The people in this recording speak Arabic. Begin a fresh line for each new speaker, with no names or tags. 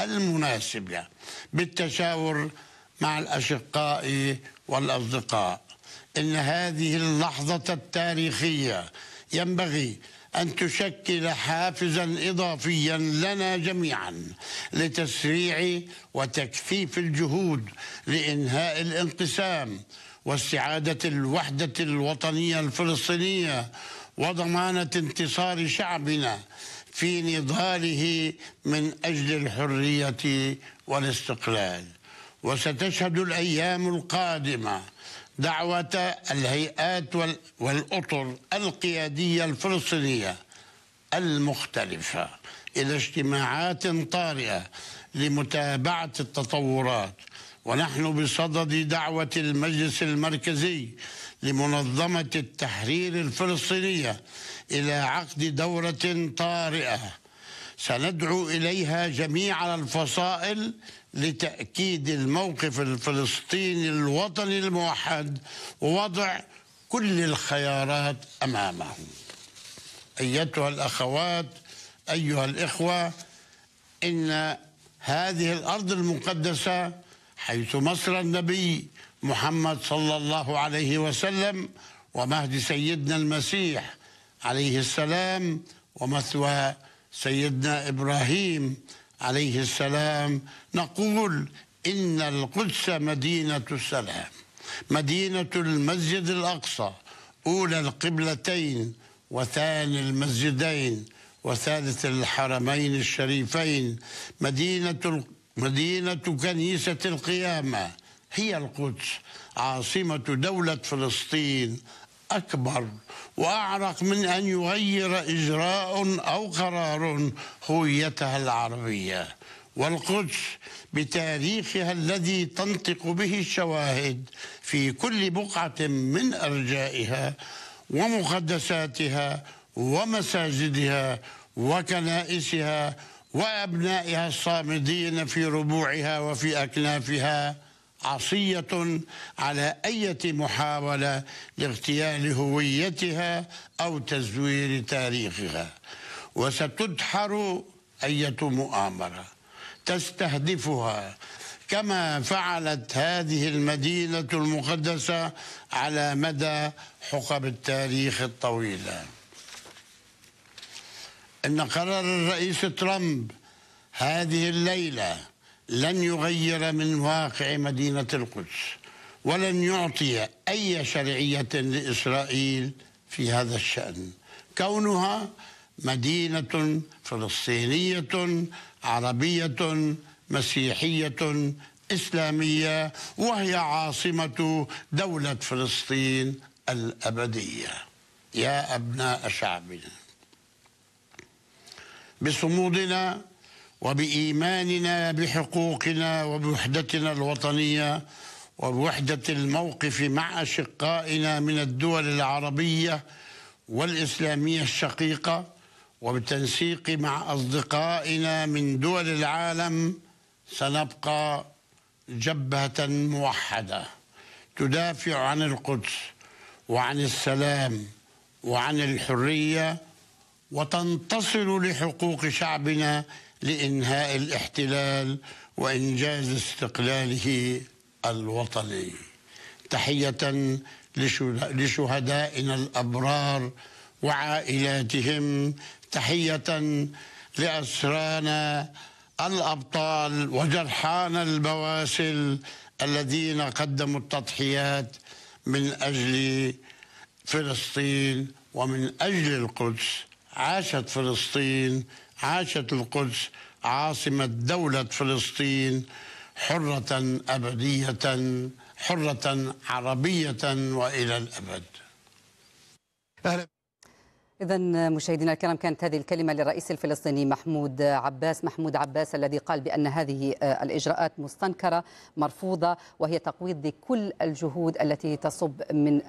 المناسبة بالتشاور مع الأشقاء والأصدقاء. إن هذه اللحظة التاريخية ينبغي أن تشكل حافزا إضافيا لنا جميعا لتسريع وتكثيف الجهود لإنهاء الانقسام واستعادة الوحدة الوطنية الفلسطينية وضمانة انتصار شعبنا في نضاله من أجل الحرية والاستقلال. وستشهد الأيام القادمة دعوة الهيئات والأطر القيادية الفلسطينية المختلفة إلى اجتماعات طارئة لمتابعة التطورات، ونحن بصدد دعوة المجلس المركزي لمنظمة التحرير الفلسطينية إلى عقد دورة طارئة سندعو إليها جميع الفصائل لتأكيد الموقف الفلسطيني الوطني الموحد ووضع كل الخيارات أمامه. أيتها الأخوات، أيها الإخوة، إن هذه الأرض المقدسة حيث مصر النبي محمد صلى الله عليه وسلم ومهد سيدنا المسيح عليه السلام ومثوى سيدنا إبراهيم عليه السلام، نقول إن القدس مدينة السلام، مدينة المسجد الأقصى، أولى القبلتين وثاني المسجدين وثالث الحرمين الشريفين، مدينة كنيسة القيامة، هي القدس عاصمة دولة فلسطين. أكبر وأعرق من أن يغير إجراء أو قرار هويتها العربية. والقدس بتاريخها الذي تنطق به الشواهد في كل بقعة من أرجائها ومقدساتها ومساجدها وكنائسها وأبنائها الصامدين في ربوعها وفي أكنافها، عصية على أي محاولة لاغتيال هويتها أو تزوير تاريخها. وستدحر أي مؤامرة تستهدفها كما فعلت هذه المدينة المقدسة على مدى حقب التاريخ الطويلة. إن قرار الرئيس ترامب هذه الليلة لن يغير من واقع مدينة القدس ولن يعطي أي شرعية لإسرائيل في هذا الشأن، كونها مدينة فلسطينية عربية مسيحية إسلامية، وهي عاصمة دولة فلسطين الأبدية. يا أبناء شعبنا، بصمودنا وبإيماننا بحقوقنا وبوحدتنا الوطنية وبوحدة الموقف مع أشقائنا من الدول العربية والإسلامية الشقيقة، وبالتنسيق مع أصدقائنا من دول العالم، سنبقى جبهة موحدة تدافع عن القدس وعن السلام وعن الحرية، وتنتصر لحقوق شعبنا لإنهاء الاحتلال وإنجاز استقلاله الوطني. تحية لشهدائنا الأبرار وعائلاتهم، تحية لأسرانا الأبطال وجرحانا البواسل الذين قدموا التضحيات من أجل فلسطين ومن أجل القدس. عاشت فلسطين، عاشت القدس عاصمة دولة فلسطين، حرة أبدية، حرة عربية وإلى الأبد.
أهلا. إذن مشاهدينا الكرام، كانت هذه الكلمة للرئيس الفلسطيني محمود عباس الذي قال بأن هذه الإجراءات مستنكرة مرفوضة، وهي تقويض لكل الجهود التي تصب من